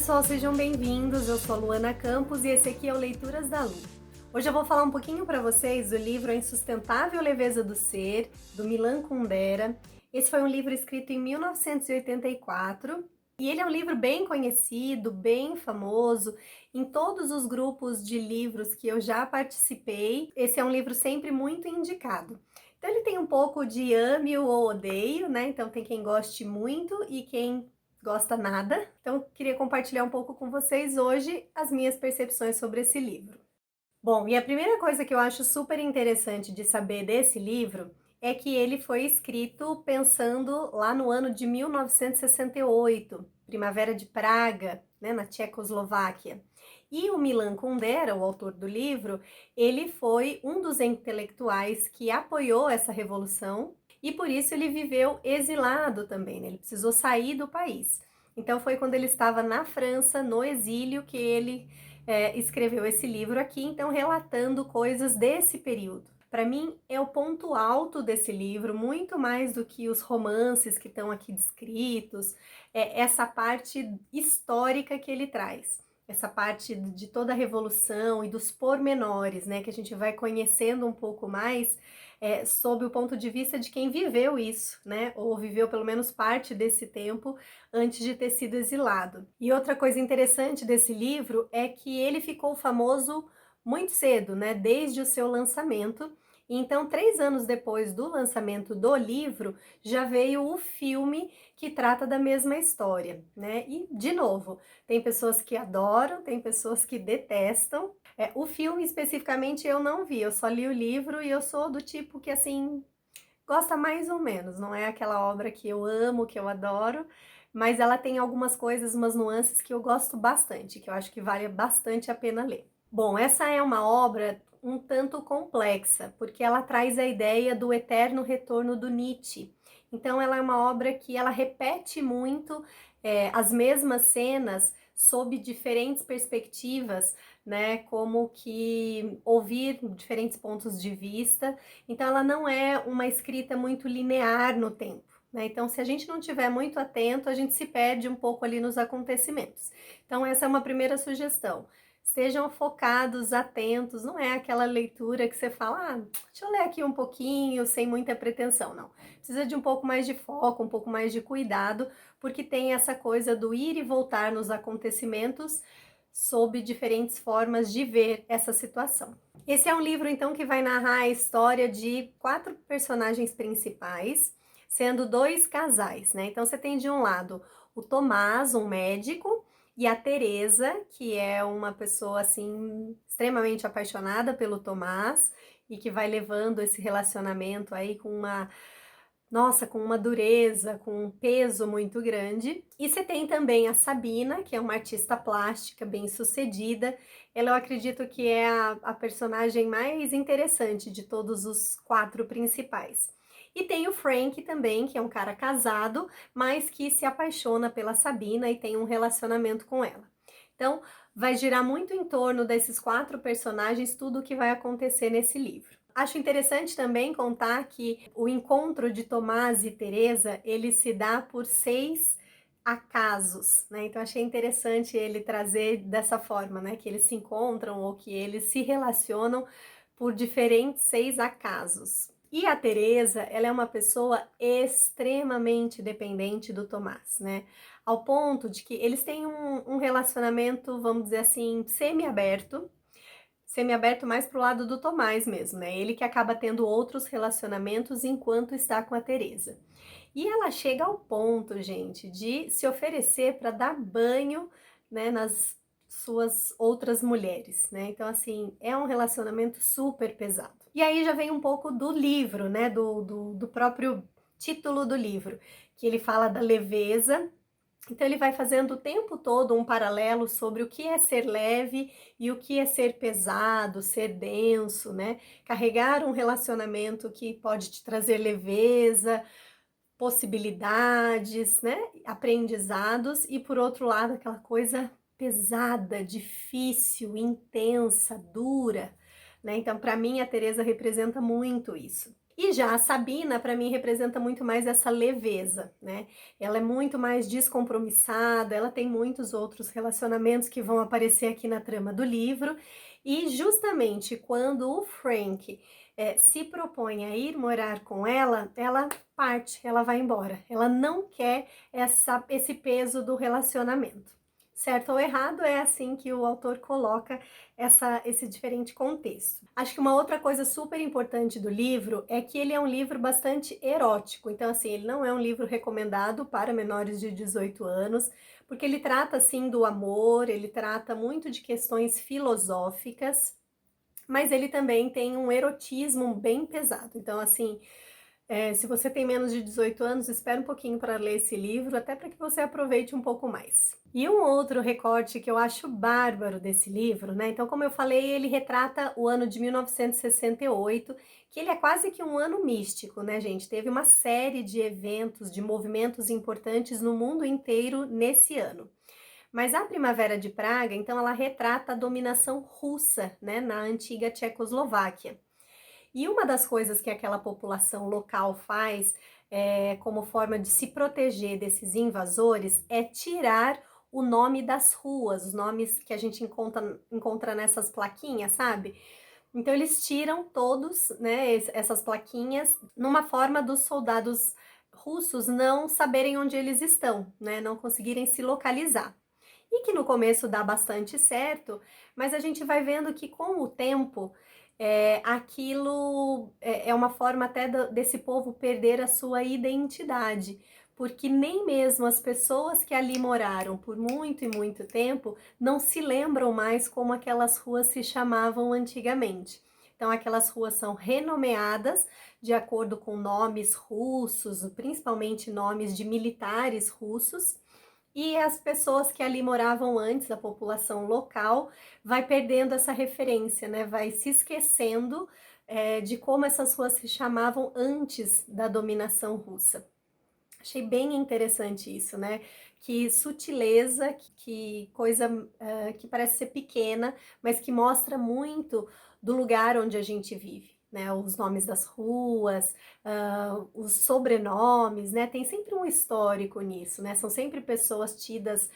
pessoal, sejam bem-vindos. Eu sou a Luana Campos e esse aqui é o Leituras da Lu. Hoje eu vou falar um pouquinho para vocês do livro A Insustentável Leveza do Ser, do Milan Kundera. Esse foi um livro escrito em 1984 e ele é um livro bem conhecido, bem famoso em todos os grupos de livros que eu já participei. Esse é um livro sempre muito indicado. Então ele tem um pouco de ame ou odeio, né? Então tem quem goste muito e quem gosta nada. Então, queria compartilhar um pouco com vocês hoje as minhas percepções sobre esse livro. Bom, e a primeira coisa que eu acho super interessante de saber desse livro é que ele foi escrito pensando lá no ano de 1968, Primavera de Praga, né, na Tchecoslováquia. E o Milan Kundera, o autor do livro, ele foi um dos intelectuais que apoiou essa revolução e por isso ele viveu exilado também, né? Ele precisou sair do país. Então foi quando ele estava na França, no exílio, que ele escreveu esse livro aqui, então relatando coisas desse período. Para mim é o ponto alto desse livro, muito mais do que os romances que estão aqui descritos, essa parte histórica que ele traz. Essa parte de toda a revolução e dos pormenores, né, que a gente vai conhecendo um pouco mais sob o ponto de vista de quem viveu isso, né, ou viveu pelo menos parte desse tempo antes de ter sido exilado. E outra coisa interessante desse livro é que ele ficou famoso muito cedo, né, desde o seu lançamento. Então, 3 anos depois do lançamento do livro, já veio o filme que trata da mesma história, né? E, de novo, tem pessoas que adoram, tem pessoas que detestam. O filme, especificamente, eu não vi, eu só li o livro e eu sou do tipo que, assim, gosta mais ou menos. Não é aquela obra que eu amo, que eu adoro, mas ela tem algumas coisas, umas nuances que eu gosto bastante, que eu acho que vale bastante a pena ler. Bom, essa é uma obra um tanto complexa, porque ela traz a ideia do eterno retorno do Nietzsche. Então, ela é uma obra que ela repete muito as mesmas cenas sob diferentes perspectivas, né? Como que ouvir diferentes pontos de vista. Então, ela não é uma escrita muito linear no tempo. Então, se a gente não estiver muito atento, a gente se perde um pouco ali nos acontecimentos. Então, essa é uma primeira sugestão. Sejam focados, atentos, não é aquela leitura que você fala, deixa eu ler aqui um pouquinho, sem muita pretensão, não. Precisa de um pouco mais de foco, um pouco mais de cuidado, porque tem essa coisa do ir e voltar nos acontecimentos sob diferentes formas de ver essa situação. Esse é um livro, então, que vai narrar a história de 4 personagens principais, sendo 2 casais, né? Então, você tem de um lado o Tomás, um médico, e a Teresa, que é uma pessoa, assim, extremamente apaixonada pelo Tomás e que vai levando esse relacionamento aí com uma dureza, com um peso muito grande. E você tem também a Sabina, que é uma artista plástica bem sucedida. Ela, eu acredito que é a personagem mais interessante de todos os 4 principais. E tem o Frank também, que é um cara casado, mas que se apaixona pela Sabina e tem um relacionamento com ela. Então, vai girar muito em torno desses 4 personagens, tudo o que vai acontecer nesse livro. Acho interessante também contar que o encontro de Tomás e Teresa, ele se dá por 6 acasos, né? Então achei interessante ele trazer dessa forma, né? Que eles se encontram ou que eles se relacionam por diferentes 6 acasos. E a Teresa, ela é uma pessoa extremamente dependente do Tomás, né? Ao ponto de que eles têm um relacionamento, vamos dizer assim, semi-aberto mais pro lado do Tomás mesmo, né? Ele que acaba tendo outros relacionamentos enquanto está com a Teresa. E ela chega ao ponto, gente, de se oferecer para dar banho, né, nas suas outras mulheres, né? Então, assim, é um relacionamento super pesado. E aí já vem um pouco do livro, né, do próprio título do livro, que ele fala da leveza. Então ele vai fazendo o tempo todo um paralelo sobre o que é ser leve e o que é ser pesado, ser denso, né? Carregar um relacionamento que pode te trazer leveza, possibilidades, né? Aprendizados e por outro lado aquela coisa pesada, difícil, intensa, dura, né? Então para mim a Teresa representa muito isso. E já a Sabina, para mim, representa muito mais essa leveza, né? Ela é muito mais descompromissada, ela tem muitos outros relacionamentos que vão aparecer aqui na trama do livro, e justamente quando o Frank se propõe a ir morar com ela, ela parte, ela vai embora. Ela não quer esse peso do relacionamento. Certo ou errado, é assim que o autor coloca esse diferente contexto. Acho que uma outra coisa super importante do livro é que ele é um livro bastante erótico. Então, assim, ele não é um livro recomendado para menores de 18 anos, porque ele trata, assim, do amor, ele trata muito de questões filosóficas, mas ele também tem um erotismo bem pesado. Então, assim, se você tem menos de 18 anos, espera um pouquinho para ler esse livro, até para que você aproveite um pouco mais. E um outro recorte que eu acho bárbaro desse livro, né? Então, como eu falei, ele retrata o ano de 1968, que ele é quase que um ano místico, né, gente? Teve uma série de eventos, de movimentos importantes no mundo inteiro nesse ano. Mas a Primavera de Praga, então, ela retrata a dominação russa, né, na antiga Tchecoslováquia. E uma das coisas que aquela população local faz, como forma de se proteger desses invasores, é tirar o nome das ruas, os nomes que a gente encontra nessas plaquinhas, sabe? Então eles tiram todos, né, essas plaquinhas, numa forma dos soldados russos não saberem onde eles estão, né, não conseguirem se localizar. E que no começo dá bastante certo, mas a gente vai vendo que com o tempo aquilo é uma forma até desse povo perder a sua identidade, porque nem mesmo as pessoas que ali moraram por muito e muito tempo não se lembram mais como aquelas ruas se chamavam antigamente. Então, aquelas ruas são renomeadas de acordo com nomes russos, principalmente nomes de militares russos, e as pessoas que ali moravam antes, a população local, vai perdendo essa referência, né? Vai se esquecendo de como essas ruas se chamavam antes da dominação russa. Achei bem interessante isso, né? Que sutileza, que coisa que parece ser pequena, mas que mostra muito do lugar onde a gente vive. Né, os nomes das ruas, os sobrenomes, né? Tem sempre um histórico nisso, né? São sempre pessoas tidas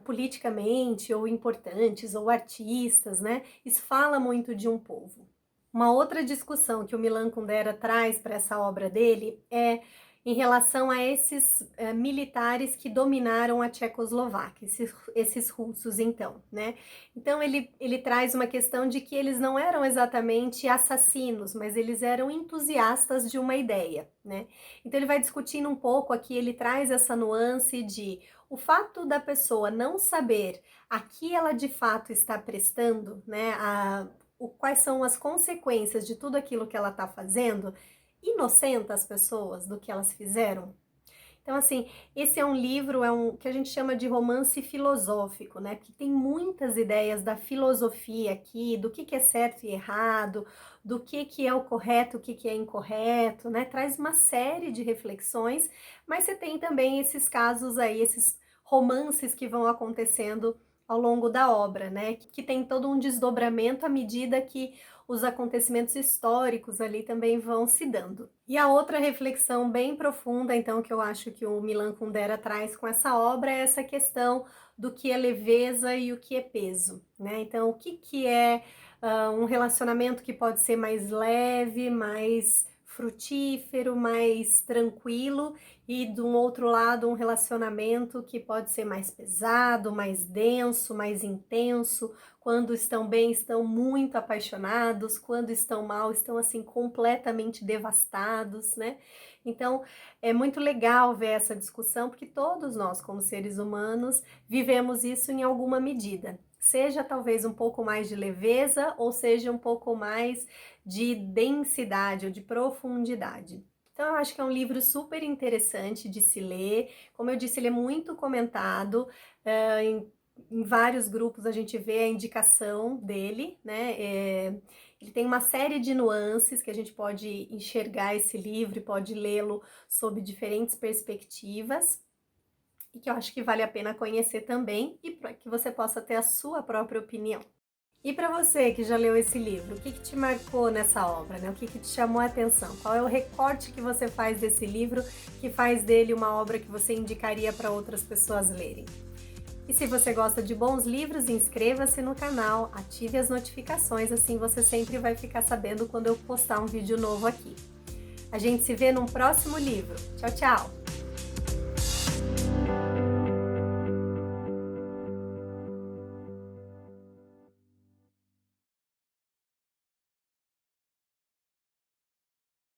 politicamente ou importantes ou artistas, né? Isso fala muito de um povo. Uma outra discussão que o Milan Kundera traz para essa obra dele é em relação a esses militares que dominaram a Tchecoslováquia, esses russos, então, né? Então, ele traz uma questão de que eles não eram exatamente assassinos, mas eles eram entusiastas de uma ideia, né? Então, ele vai discutindo um pouco aqui, ele traz essa nuance de o fato da pessoa não saber a que ela de fato está prestando, né? Quais são as consequências de tudo aquilo que ela está fazendo, inocenta as pessoas do que elas fizeram. Então, assim, esse é um livro, que a gente chama de romance filosófico, né? Que tem muitas ideias da filosofia aqui, do que é certo e errado, do que é o correto, o que é incorreto, né? Traz uma série de reflexões, mas você tem também esses casos aí, esses romances que vão acontecendo ao longo da obra, né? Que tem todo um desdobramento à medida que os acontecimentos históricos ali também vão se dando. E a outra reflexão bem profunda, então, que eu acho que o Milan Kundera traz com essa obra é essa questão do que é leveza e o que é peso, né? Então, o que é um relacionamento que pode ser mais leve, mais frutífero, mais tranquilo, e de um outro lado um relacionamento que pode ser mais pesado, mais denso, mais intenso. Quando estão bem, estão muito apaixonados, quando estão mal, estão assim completamente devastados, né? Então, é muito legal ver essa discussão, porque todos nós, como seres humanos, vivemos isso em alguma medida. Seja talvez um pouco mais de leveza, ou seja um pouco mais de densidade ou de profundidade. Então, eu acho que é um livro super interessante de se ler. Como eu disse, ele é muito comentado. Em vários grupos a gente vê a indicação dele, né? Ele tem uma série de nuances que a gente pode enxergar esse livro e pode lê-lo sob diferentes perspectivas, e que eu acho que vale a pena conhecer também, e para que você possa ter a sua própria opinião. E para você que já leu esse livro, o que te marcou nessa obra, né? O que te chamou a atenção? Qual é o recorte que você faz desse livro que faz dele uma obra que você indicaria para outras pessoas lerem? E se você gosta de bons livros, inscreva-se no canal, ative as notificações, assim você sempre vai ficar sabendo quando eu postar um vídeo novo aqui. A gente se vê num próximo livro. Tchau, tchau!